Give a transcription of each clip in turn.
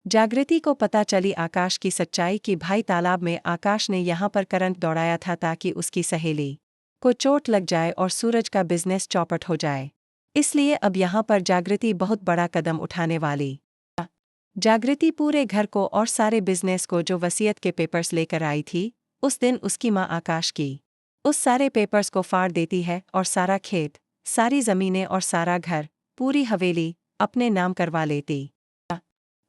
जागृति को पता चली आकाश की सच्चाई कि भाई तालाब में आकाश ने यहाँ पर करंट दौड़ाया था ताकि उसकी सहेली को चोट लग जाए और सूरज का बिजनेस चौपट हो जाए। इसलिए अब यहाँ पर जागृति बहुत बड़ा कदम उठाने वाली। जागृति पूरे घर को और सारे बिजनेस को जो वसीयत के पेपर्स लेकर आई थी, उस दिन उसकी माँ आकाश की उस सारे पेपर्स को फाड़ देती है और सारा खेत, सारी जमीनें और सारा घर, पूरी हवेली अपने नाम करवा लेती।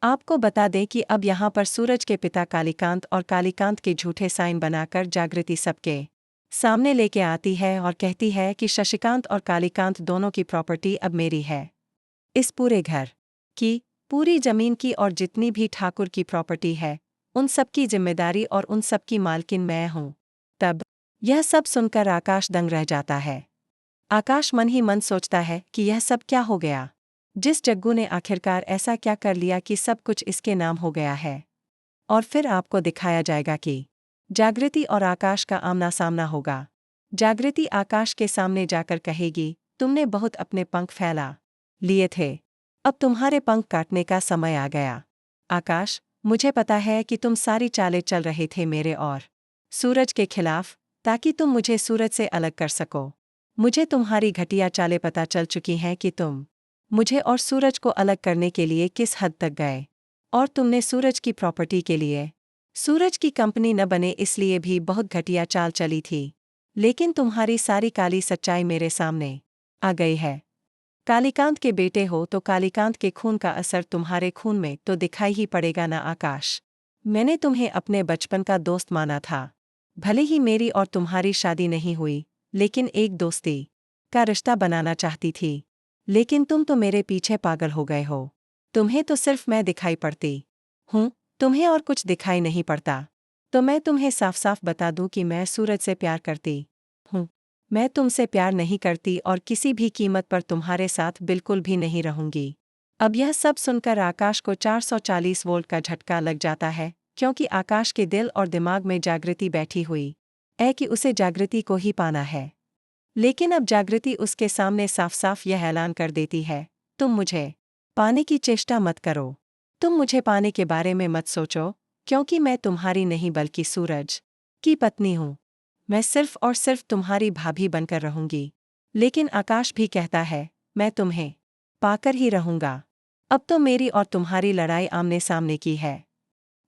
आपको बता दें कि अब यहाँ पर सूरज के पिता कालीकांत और कालीकांत के झूठे साइन बनाकर जागृति सबके सामने लेके आती है और कहती है कि शशिकांत और कालीकांत दोनों की प्रॉपर्टी अब मेरी है। इस पूरे घर की, पूरी जमीन की और जितनी भी ठाकुर की प्रॉपर्टी है, उन सब की जिम्मेदारी और उन सब की मालकिन मैं हूँ। तब यह सब सुनकर आकाश दंग रह जाता है। आकाश मन ही मन सोचता है कि यह सब क्या हो गया। जिस जग्गू ने आखिरकार ऐसा क्या कर लिया कि सब कुछ इसके नाम हो गया है। और फिर आपको दिखाया जाएगा कि जागृति और आकाश का आमना सामना होगा। जागृति आकाश के सामने जाकर कहेगी, तुमने बहुत अपने पंख फैला लिए थे, अब तुम्हारे पंख काटने का समय आ गया। आकाश, मुझे पता है कि तुम सारी चालें चल रहे थे मेरे और सूरज के खिलाफ, ताकि तुम मुझे सूरज से अलग कर सको। मुझे तुम्हारी घटिया चालें पता चल चुकी हैं कि तुम मुझे और सूरज को अलग करने के लिए किस हद तक गए। और तुमने सूरज की प्रॉपर्टी के लिए सूरज की कंपनी न बने इसलिए भी बहुत घटिया चाल चली थी। लेकिन तुम्हारी सारी काली सच्चाई मेरे सामने आ गई है। कालीकांत के बेटे हो तो कालीकांत के खून का असर तुम्हारे खून में तो दिखाई ही पड़ेगा ना आकाश। मैंने तुम्हें अपने बचपन का दोस्त माना था। भले ही मेरी और तुम्हारी शादी नहीं हुई, लेकिन एक दोस्ती का रिश्ता बनाना चाहती थी। लेकिन तुम तो मेरे पीछे पागल हो गए हो। तुम्हें तो सिर्फ मैं दिखाई पड़ती हूँ, तुम्हें और कुछ दिखाई नहीं पड़ता। तो मैं तुम्हें साफ साफ बता दूं कि मैं सूरज से प्यार करती हूँ। मैं तुमसे प्यार नहीं करती और किसी भी कीमत पर तुम्हारे साथ बिल्कुल भी नहीं रहूंगी। अब यह सब सुनकर आकाश को 440 वोल्ट का झटका लग जाता है, क्योंकि आकाश के दिल और दिमाग में जागृति बैठी हुई है कि उसे जागृति को ही पाना है। लेकिन अब जागृति उसके सामने साफ साफ यह ऐलान कर देती है, तुम मुझे पाने की चेष्टा मत करो। तुम मुझे पाने के बारे में मत सोचो, क्योंकि मैं तुम्हारी नहीं बल्कि सूरज की पत्नी हूँ। मैं सिर्फ और सिर्फ तुम्हारी भाभी बनकर रहूंगी। लेकिन आकाश भी कहता है, मैं तुम्हें पाकर ही रहूंगा। अब तो मेरी और तुम्हारी लड़ाई आमने सामने की है।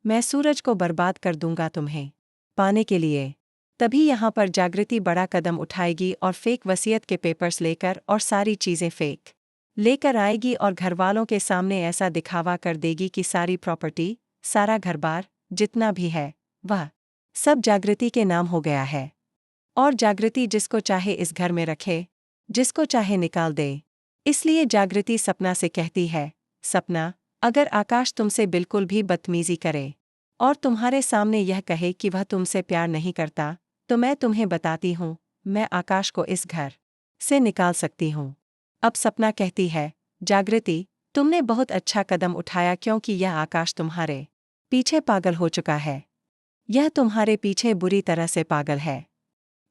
मैं सूरज को बर्बाद कर दूंगा तुम्हें पाने के लिए। तभी यहाँ पर जागृति बड़ा कदम उठाएगी और फेक वसीयत के पेपर्स लेकर और सारी चीज़ें फेक लेकर आएगी और घरवालों के सामने ऐसा दिखावा कर देगी कि सारी प्रॉपर्टी, सारा घर-बार जितना भी है, वह सब जागृति के नाम हो गया है। और जागृति जिसको चाहे इस घर में रखे, जिसको चाहे निकाल दे। इसलिए जागृति सपना से कहती है, सपना, अगर आकाश तुमसे बिल्कुल भी बदतमीजी करे और तुम्हारे सामने यह कहे कि वह तुमसे प्यार नहीं करता, तो मैं तुम्हें बताती हूँ, मैं आकाश को इस घर से निकाल सकती हूँ। अब सपना कहती है, जागृति, तुमने बहुत अच्छा कदम उठाया क्योंकि यह आकाश तुम्हारे पीछे पागल हो चुका है। यह तुम्हारे पीछे बुरी तरह से पागल है।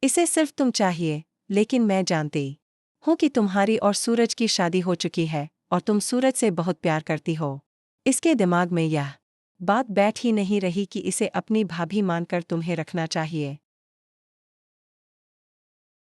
इसे सिर्फ तुम चाहिए, लेकिन मैं जानती हूँ कि तुम्हारी और सूरज की शादी हो चुकी है और तुम सूरज से बहुत प्यार करती हो। इसके दिमाग में यह बात बैठ ही नहीं रही कि इसे अपनी भाभी मानकर तुम्हें रखना चाहिए।